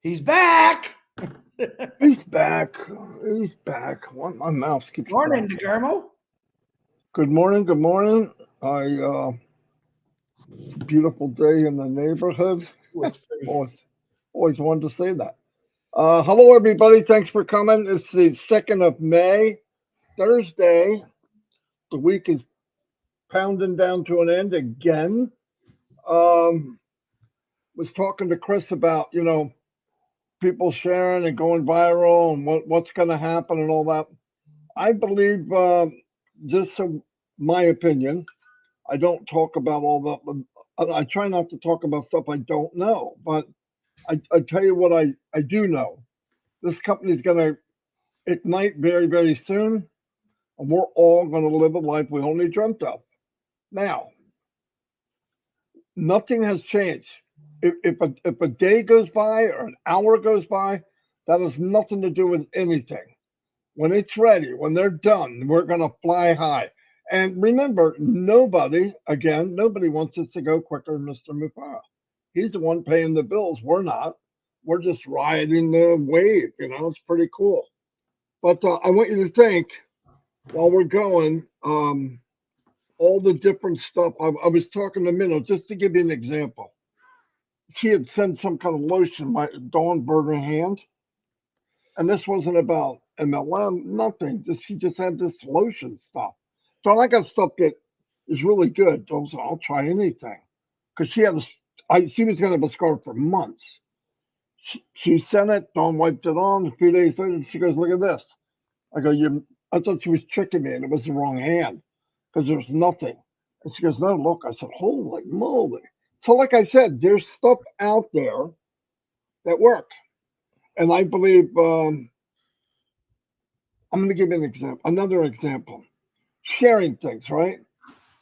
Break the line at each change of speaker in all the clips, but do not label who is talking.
He's back.
He's back. He's back. My mouth keeps
Morning,
cramping.
DeGarmo.
Good morning. Good morning. Beautiful day in the neighborhood.
It's pretty.
Always wanted to say that. Hello, everybody. Thanks for coming. It's the 2nd of May, Thursday. The week is pounding down to an end again. Was talking to Chris about, people sharing and going viral and what's going to happen and all that. I believe, just my opinion, I don't talk about all that. I try not to talk about stuff I don't know, but I tell you what I do know. This company is going to ignite very, very soon, and we're all going to live a life we only dreamt of. Now, nothing has changed. If a day goes by or an hour goes by, that has nothing to do with anything. When it's ready, when they're done, we're going to fly high. And remember, nobody wants us to go quicker than Mr. Mufareh. He's the one paying the bills. We're not. We're just riding the wave. It's pretty cool. But I want you to think, while we're going, all the different stuff. I was talking to Minnow, just to give you an example. She had sent some kind of lotion, my Dawn burned her hand. And this wasn't about MLM, nothing. She just had this lotion stuff. So I got stuff that is really good. So I'll try anything. Because she was going to have a scar for months. She sent it, Dawn wiped it on. A few days later, she goes, look at this. I go, I thought she was tricking me and it was the wrong hand because there was nothing. And she goes, no, look. I said, holy moly. So like I said, there's stuff out there that work. And I believe, I'm going to give you another example. Sharing things, right?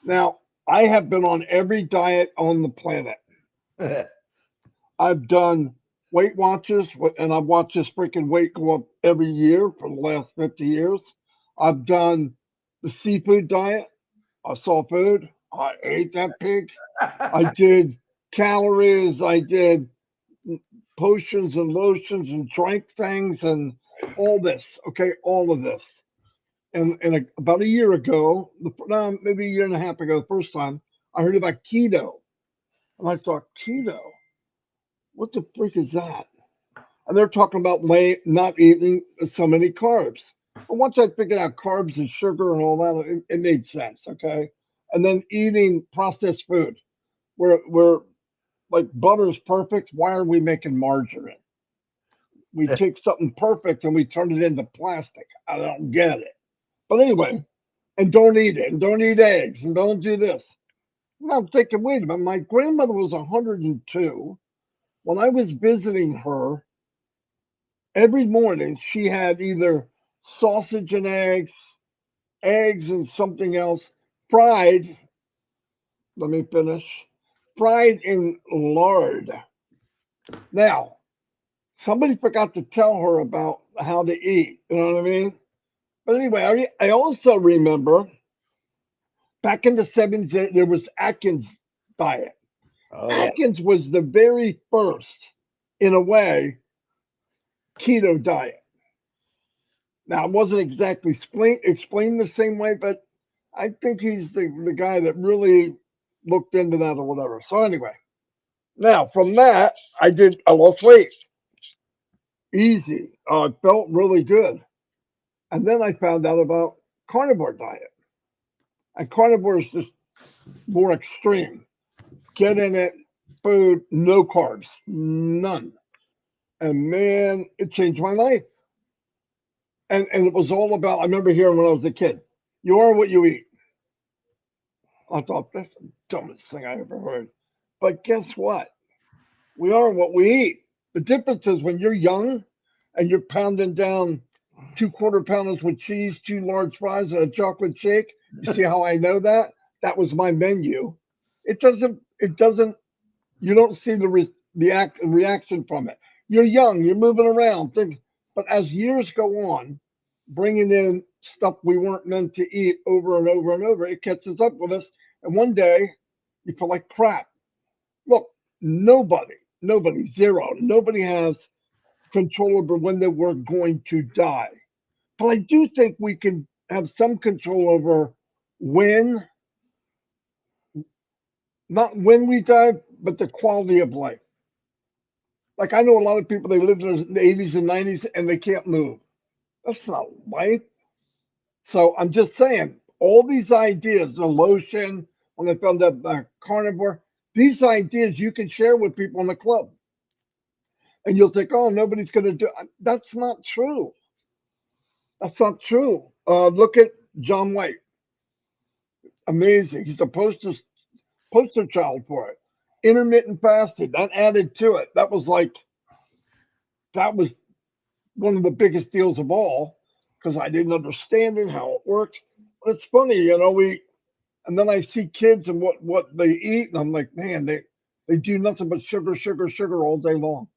Now, I have been on every diet on the planet. I've done Weight Watchers, and I've watched this freaking weight go up every year for the last 50 years. I've done the seafood diet. I saw food. I ate that pig. I did calories. I did potions and lotions and drank things and all this. Okay, all of this. And about a year ago, maybe a year and a half ago, the first time I heard about keto. And I thought, keto? What the freak is that? And they're talking about not eating so many carbs. But once I figured out carbs and sugar and all that, it made sense, okay? And then eating processed food, where like butter's perfect. Why are we making margarine? We take something perfect and we turn it into plastic. I don't get it. But anyway, and don't eat it, and don't eat eggs, and don't do this. And I'm thinking, wait a minute, my grandmother was 102. When I was visiting her, every morning she had either sausage and eggs and something else, fried, let me finish, fried in lard. Now, somebody forgot to tell her about how to eat, you know what I mean? But anyway, I also remember back in the 70s, there was Atkins diet.
Oh, yeah.
Atkins was the very first, in a way, keto diet. Now, it wasn't exactly explained the same way, but I think he's the guy that really looked into that or whatever. So anyway, now from that, I lost weight. Easy. It felt really good. And then I found out about carnivore diet. And carnivore is just more extreme. Get in it, food, no carbs, none. And man, it changed my life. And it was all about, I remember hearing when I was a kid, you are what you eat. I thought, that's the dumbest thing I ever heard. But guess what? We are what we eat. The difference is when you're young and you're pounding down 2 quarter-pounders with cheese, 2 large fries, and a chocolate shake. You see how I know that? That was my menu. It doesn't, you don't see the reaction from it. You're young, you're moving around, but as years go on, bringing in stuff we weren't meant to eat over and over and over, it catches up with us. And one day, you feel like crap. Look, nobody, zero, nobody has control over when they were going to die. But I do think we can have some control over when, not when we die, but the quality of life. Like I know a lot of people, they lived in the 80s and 90s and they can't move. That's not life. So I'm just saying, all these ideas, the lotion, when I found out the carnivore, these ideas you can share with people in the club. And you'll think, oh, nobody's going to do it. That's not true. That's not true. Look at John White. Amazing. He's a poster child for it. Intermittent fasting, that added to it. That was one of the biggest deals of all because I didn't understand it, how it worked. But it's funny, and then I see kids and what they eat, and I'm like, man, they do nothing but sugar, sugar, sugar all day long.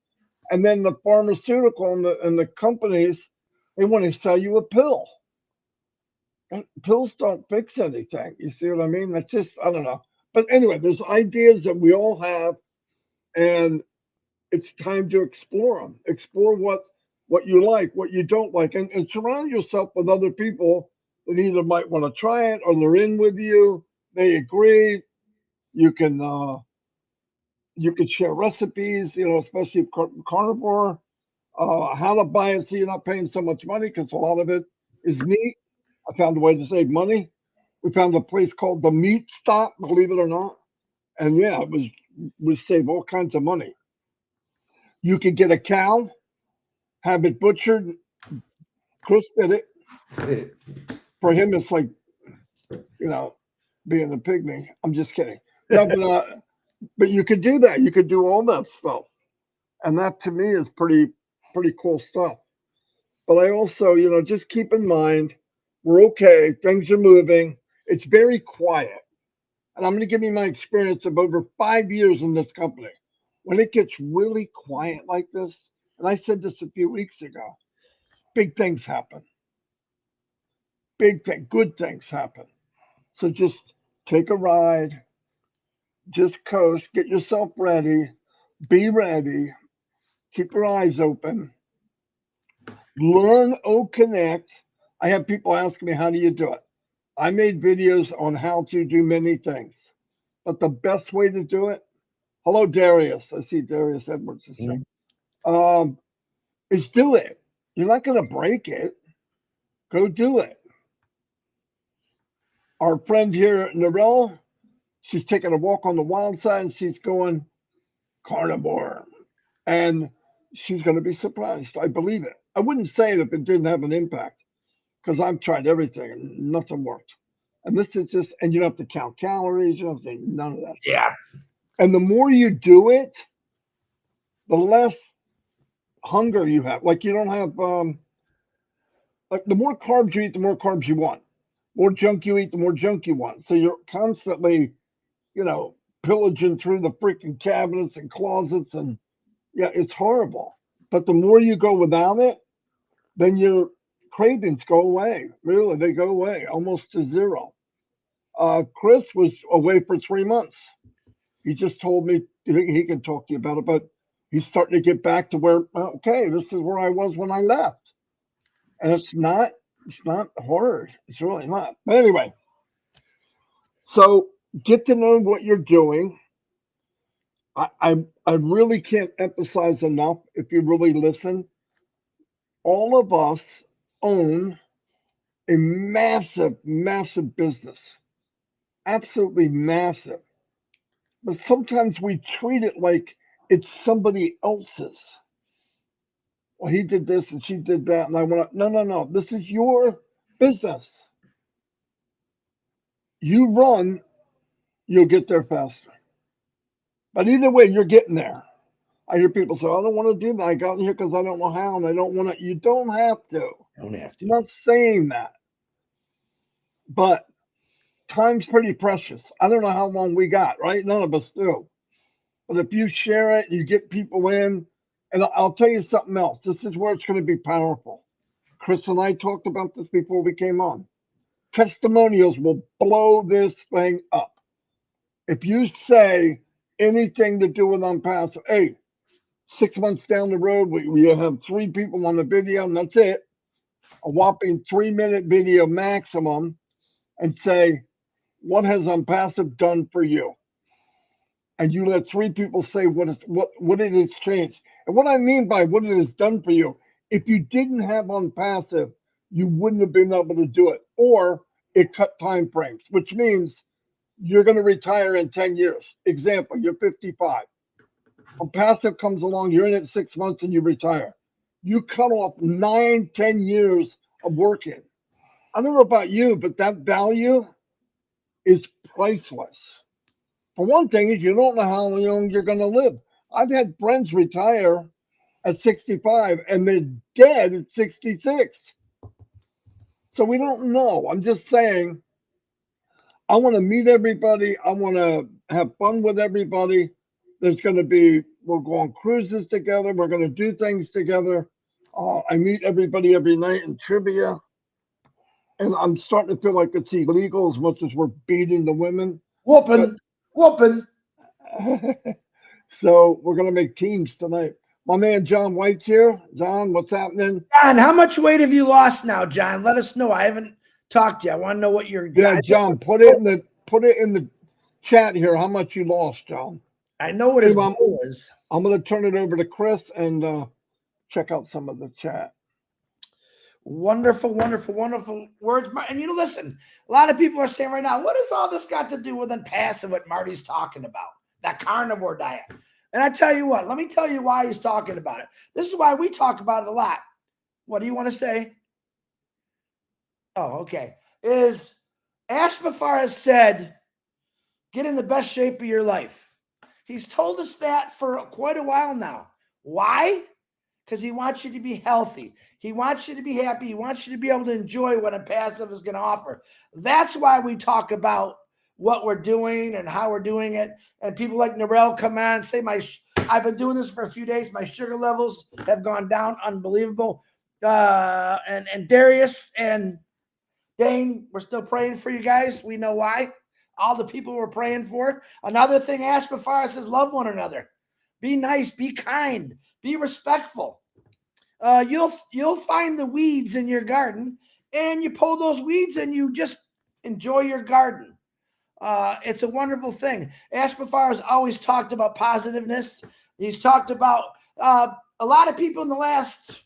And then the pharmaceutical and the companies, they want to sell you a pill. And pills don't fix anything. You see what I mean? That's just, I don't know. But anyway, there's ideas that we all have, and it's time to explore them. Explore what you like, what you don't like, and surround yourself with other people that either might want to try it or they're in with you. They agree. You can share recipes, especially carnivore. How to buy it so you're not paying so much money because a lot of it is meat. I found a way to save money. We found a place called the Meat Stop, believe it or not. And yeah, we save all kinds of money. You could get a cow, have it butchered. Chris did it. For him, it's like, being a pygmy. I'm just kidding. No, but you could do that. You could do all that stuff. And that to me is pretty cool stuff. But I also, just keep in mind, we're okay. Things are moving. It's very quiet. And I'm going to give you my experience of over 5 years in this company. When it gets really quiet like this, and I said this a few weeks ago, big things happen. Good things happen. So just take a ride, just coast, get yourself ready, be ready, keep your eyes open, learn OConnect. I have people asking me, how do you do it? I made videos on how to do many things, but the best way to do it, hello, Darius. I see Darius Edwards is there. Is do it. You're not going to break it. Go do it. Our friend here, Narelle, she's taking a walk on the wild side and she's going carnivore. And she's going to be surprised. I believe it. I wouldn't say it if it didn't have an impact because I've tried everything and nothing worked. And this is just, and you don't have to count calories. You don't have to do none of that.
Yeah.
And the more you do it, the less hunger you have. Like you don't have, like the more carbs you eat, the more carbs you want. More junk you eat, the more junk you want. So you're constantly, pillaging through the freaking cabinets and closets. And yeah, it's horrible. But the more you go without it, then your cravings go away. Really, they go away almost to zero. Chris was away for 3 months. He just told me he can talk to you about it, but he's starting to get back to where, okay, this is where I was when I left. And it's not hard. It's really not. But anyway, so get to know what you're doing. I really can't emphasize enough, if you really listen, all of us own a massive, massive business. Absolutely massive. But sometimes we treat it like it's somebody else's. Well, he did this and she did that, and I want to. No. This is your business. You run, you'll get there faster. But either way, you're getting there. I hear people say, I don't want to do that. I got in here because I don't know how, and I don't want to. You don't have to.
Don't have to.
I'm not saying that. But time's pretty precious. I don't know how long we got, right? None of us do. But if you share it, you get people in, and I'll tell you something else. This is where it's going to be powerful. Chris and I talked about this before we came on. Testimonials will blow this thing up. If you say anything to do with Onpassive, hey, 6 months down the road, we have 3 people on the video, and that's it. A whopping 3-minute video maximum, and say, what has Onpassive done for you? And you let 3 people say what it has changed. And what I mean by what it has done for you, if you didn't have Onpassive, you wouldn't have been able to do it, or it cut time frames, which means you're going to retire in 10 years. Example, you're 55. Onpassive comes along, you're in it 6 months and you retire. You cut off 9, 10 years of working. I don't know about you, but that value is priceless. For one thing, is you don't know how long you're going to live. I've had friends retire at 65 and they're dead at 66. So we don't know. I'm just saying, I want to meet everybody. I want to have fun with everybody. We're go on cruises together. We're going to do things together. I meet everybody every night in trivia. And I'm starting to feel like it's illegal as much as we're beating the women.
Whooping.
So we're going to make teams tonight. My man John White's here. John, what's happening?
John, how much weight have you lost now, John? Let us know. I haven't talked to you. I want to know what you're.
Yeah, John, put it in the chat here. How much you lost, John?
I know what his goal is.
I'm going to turn it over to Chris and check out some of the chat.
Wonderful, wonderful, wonderful words. And listen, a lot of people are saying right now, what has all this got to do with Onpassive, what Marty's talking about, that carnivore diet? And I tell you what, let me tell you why he's talking about it. This is why we talk about it a lot. What do you want to say? Oh, okay. Is Ash Mufareh has said, get in the best shape of your life. He's told us that for quite a while now. Why? Because he wants you to be healthy. He wants you to be happy. He wants you to be able to enjoy what Onpassive is going to offer. That's why we talk about what we're doing and how we're doing it. And people like Narelle come on and say, I've been doing this for a few days. My sugar levels have gone down. Unbelievable. And Darius and Dane, we're still praying for you guys. We know why. All the people we're praying for. Another thing, Ash Mufareh says, love one another. Be nice. Be kind. Be respectful. You'll find the weeds in your garden, and you pull those weeds, and you just enjoy your garden. It's a wonderful thing. Ash Mufareh has always talked about positiveness. He's talked about a lot of people in the last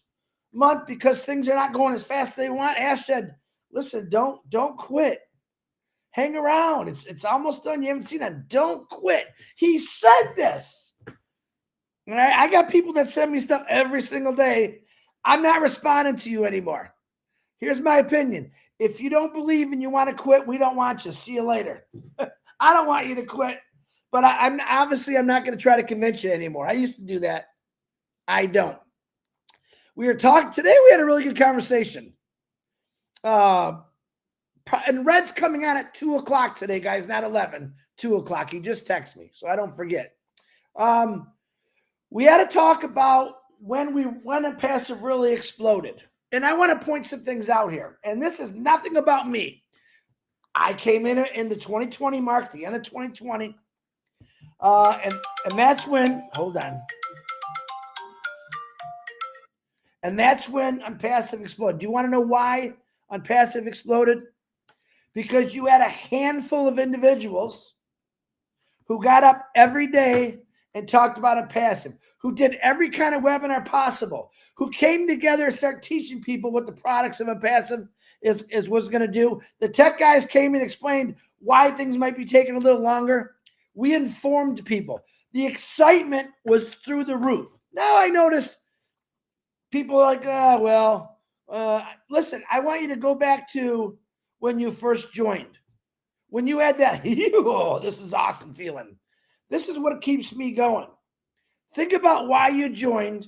month, because things are not going as fast as they want. Ash said, listen, don't quit. Hang around. It's almost done. You haven't seen it. Don't quit. He said this. And I got people that send me stuff every single day. I'm not responding to you anymore. Here's my opinion. If you don't believe and you want to quit, we don't want you. See you later. I don't want you to quit, but I'm not going to try to convince you anymore. I used to do that. I don't. We were talking today. We had a really good conversation. And Red's coming on at 2:00 today, guys, not 11, 2:00. He just texted me, so I don't forget. We had to talk about when Onpassive really exploded. And I want to point some things out here. And this is nothing about me. I came in the 2020 mark, the end of 2020. And that's when, hold on. And that's when Onpassive exploded. Do you want to know why Onpassive exploded? Because you had a handful of individuals who got up every day and talked about Onpassive, who did every kind of webinar possible, who came together and started teaching people what the products of Onpassive was going to do. The tech guys came and explained why things might be taking a little longer. We informed people. The excitement was through the roof. Now I notice people are like, listen, I want you to go back to when you first joined. When you had that, oh, this is awesome feeling. This is what keeps me going. Think about why you joined,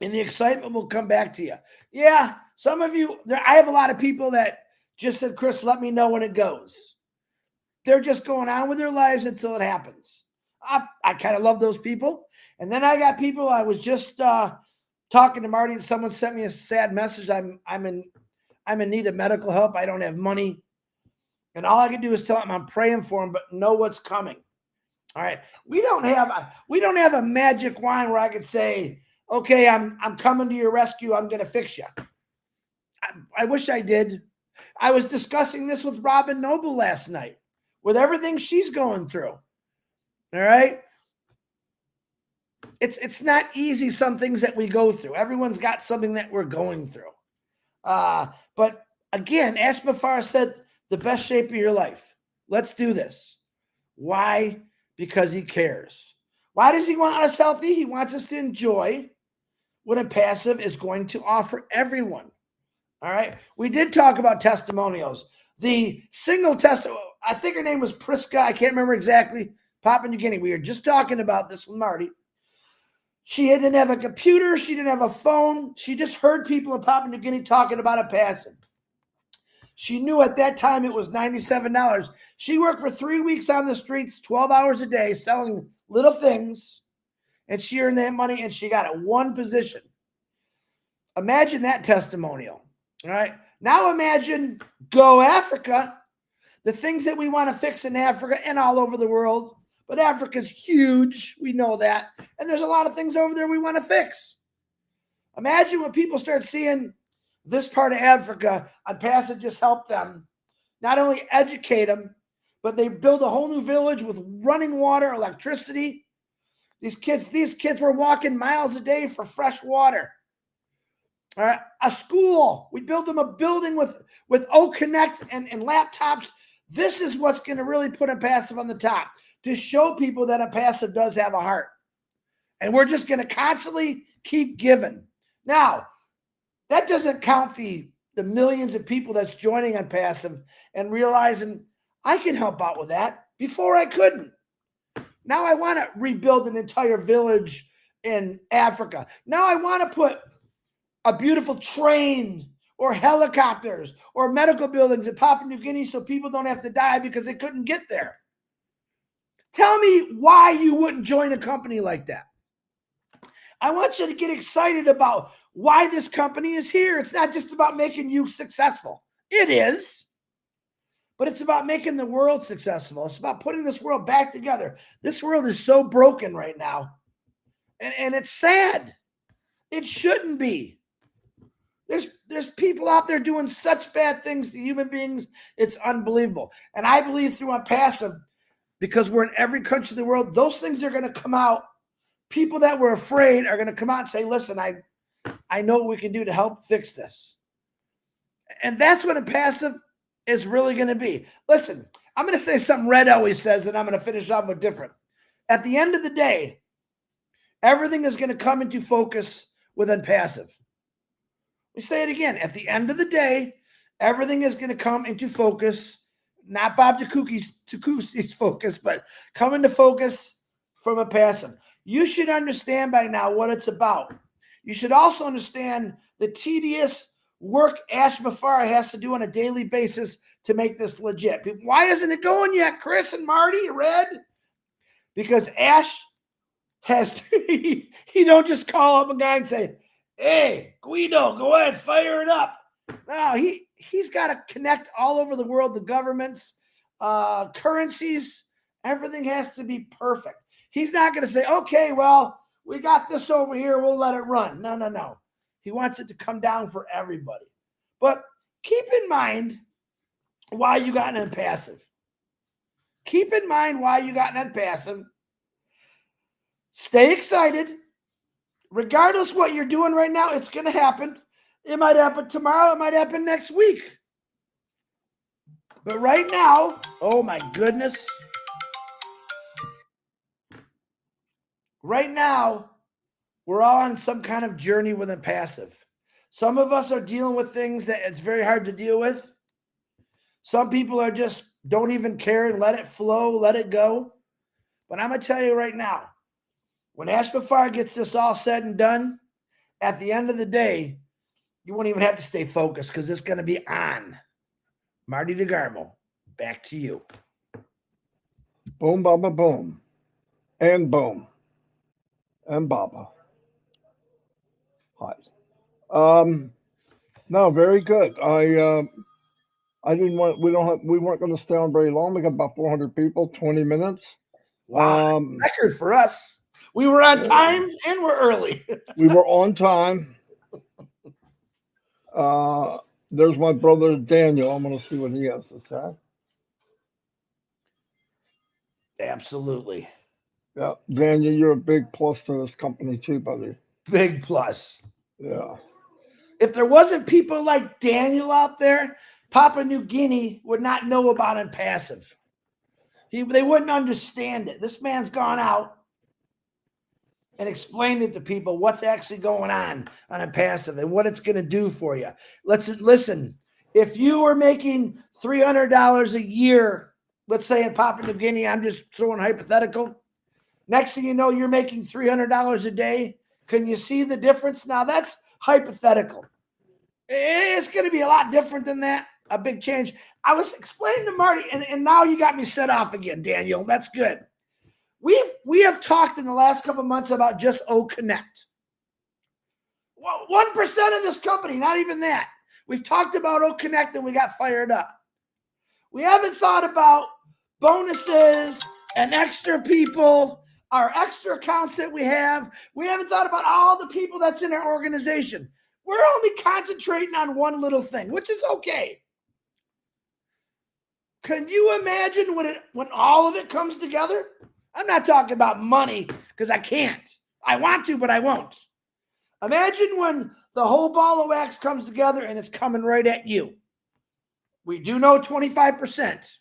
and the excitement will come back to you. Yeah, some of you, I have a lot of people that just said, Chris, let me know when it goes. They're just going on with their lives until it happens. I kind of love those people. And then I got people, I was just talking to Marty, and someone sent me a sad message. I'm in need of medical help. I don't have money. And all I can do is tell them I'm praying for them, but know what's coming. All right. We don't have a magic wand where I could say, okay, I'm coming to your rescue. I'm going to fix you. I wish I did. I was discussing this with Robin Noble last night with everything she's going through. All right. It's not easy, some things that we go through. Everyone's got something that we're going through. But again, as Mufareh said, the best shape of your life. Let's do this. Why? Because he cares. Why does he want us healthy? He wants us to enjoy what Onpassive is going to offer everyone. All right. We did talk about testimonials. The single I think her name was Priska. I can't remember exactly. Papua New Guinea. We were just talking about this with Marty. She didn't have a computer. She didn't have a phone. She just heard people in Papua New Guinea talking about Onpassive. She knew at that time it was $97. She worked for 3 weeks on the streets, 12 hours a day, selling little things, and she earned that money, and she got at one position. Imagine that testimonial. All right. Now imagine Go Africa, the things that we want to fix in Africa and all over the world. But Africa's huge. We know that. And there's a lot of things over there we want to fix. Imagine when people start seeing this part of Africa, Onpassive just helped them not only educate them, but they build a whole new village with running water, electricity. These kids were walking miles a day for fresh water. All right, a school. We built them a building with O Connect and laptops. This is what's going to really put Onpassive on the top, to show people that Onpassive does have a heart. And we're just going to constantly keep giving. Now, that doesn't count the millions of people that's joining Onpassive and realizing I can help out with that. Before I couldn't. Now I want to rebuild an entire village in Africa. Now I want to put a beautiful train or helicopters or medical buildings in Papua New Guinea so people don't have to die because they couldn't get there. Tell me why you wouldn't join a company like that. I want you to get excited about why this company is here. It's not just about making you successful. It is. But it's about making the world successful. It's about putting this world back together. This world is so broken right now. And it's sad. It shouldn't be. There's people out there doing such bad things to human beings. It's unbelievable. And I believe through Onpassive, because we're in every country of the world, those things are going to come out. People that were afraid are going to come out and say, listen, I know what we can do to help fix this. And that's what Onpassive is really going to be. Listen, I'm going to say something Red always says, and I'm going to finish off with different. At the end of the day, everything is going to come into focus with Onpassive. We say it again. At the end of the day, everything is going to come into focus, not Bob Tukusi's focus, but come into focus from Onpassive. You should understand by now what it's about. You should also understand the tedious work Ash Mufareh has to do on a daily basis to make this legit. Why isn't it going yet, Chris and Marty, Red? Because Ash has he don't just call up a guy and say, hey, Guido, go ahead, fire it up. No, he's got to connect all over the world, the governments, currencies. Everything has to be perfect. He's not going to say, okay, well, we got this over here, we'll let it run. No. He wants it to come down for everybody. But keep in mind why you got an Onpassive. Keep in mind why you got an Onpassive. Stay excited. Regardless what you're doing right now, it's going to happen. It might happen tomorrow. It might happen next week. But right now, oh my goodness. Right now, we're all on some kind of journey with Onpassive. Some of us are dealing with things that it's very hard to deal with. Some people are just don't even care and let it flow, let it go. But I'm going to tell you right now, when Ash Mufareh gets this all said and done, at the end of the day, you won't even have to stay focused because it's going to be on. Marty DeGarmo, back to you.
Boom, baba, boom. And boom. And baba. Hi. No, very good. I didn't want, we weren't going to stay on very long. We got about 400 people, 20 minutes.
Wow, record for us. We were on time and we're early.
We were on time. There's my brother Daniel. I'm going to see what he has to say.
Absolutely.
Yeah, Daniel, you're a big plus to this company too, buddy.
Big plus.
Yeah.
If there wasn't people like Daniel out there, Papua New Guinea would not know about Onpassive. They wouldn't understand it. This man's gone out and explained it to people what's actually going on Onpassive and what it's going to do for you. Listen. If you were making $300 a year, let's say in Papua New Guinea, I'm just throwing hypothetical. Next thing you know, you're making $300 a day. Can you see the difference? Now that's hypothetical. It's going to be a lot different than that. A big change. I was explaining to Marty, and now you got me set off again, Daniel. That's good. We have talked in the last couple of months about just Connect. 1% of this company, not even that. We've talked about Connect and we got fired up. We haven't thought about bonuses and extra people, our extra accounts that we have. We haven't thought about all the people that's in our organization. We're only concentrating on one little thing, which is okay. Can you imagine when all of it comes together? I'm not talking about money because I can't. I want to, but I won't. Imagine when the whole ball of wax comes together and it's coming right at you. We do know 25%.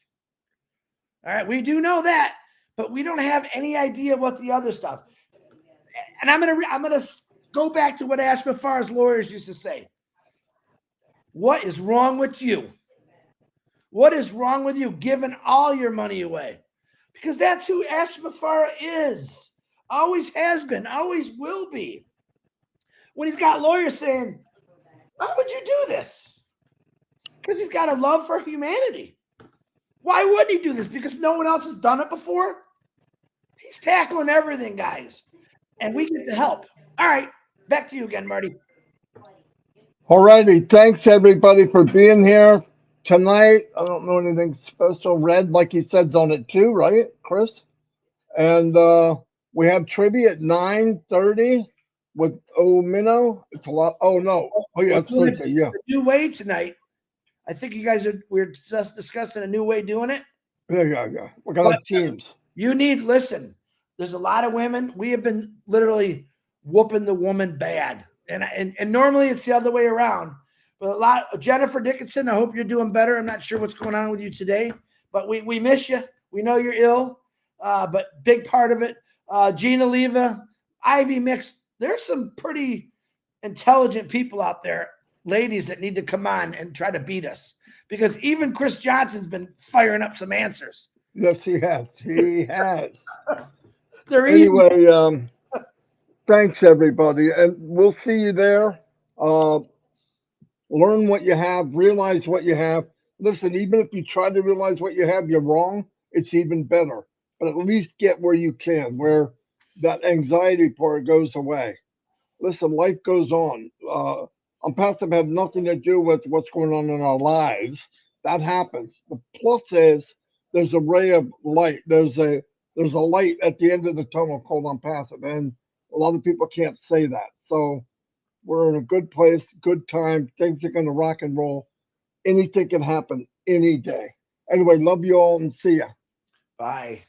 All right, we do know that, but we don't have any idea what the other stuff. And I'm gonna go back to what Ash Mufareh's lawyers used to say. What is wrong with you? What is wrong with you giving all your money away? Because that's who Ash Mufareh is. Always has been, always will be. When he's got lawyers saying, why would you do this? Because he's got a love for humanity. Why would he do this? Because no one else has done it before? He's tackling everything, guys. And we get to help. All right, back to you again, Marty.
All righty. Thanks, everybody, for being here tonight. I don't know anything special. Red, like he said, is on it too, right, Chris? And we have trivia at 9:30 with Omino. It's a lot. Oh, no. Oh, yeah, it's Thursday. Yeah.
A new way tonight. I think you guys we're just discussing a new way doing it.
Yeah. We're going to have teams.
You listen, there's a lot of women. We have been literally whooping the woman bad. And normally it's the other way around. But Jennifer Dickinson, I hope you're doing better. I'm not sure what's going on with you today, but we miss you. We know you're ill, but big part of it. Gina Leva, Ivy Mix. There's some pretty intelligent people out there, ladies, that need to come on and try to beat us, because even Chris Johnson's been firing up some answers.
Yes, he has. He has.
They're easy.
Anyway, thanks, everybody. And we'll see you there. Learn what you have. Realize what you have. Listen, even if you try to realize what you have, you're wrong. It's even better. But at least get where you can, where that anxiety part goes away. Listen, life goes on. Onpassive had nothing to do with what's going on in our lives. That happens. The plus is there's a ray of light. There's a light at the end of the tunnel called Onpassive, and a lot of people can't say that. So we're in a good place, good time. Things are going to rock and roll. Anything can happen any day. Anyway, love you all and see ya.
Bye.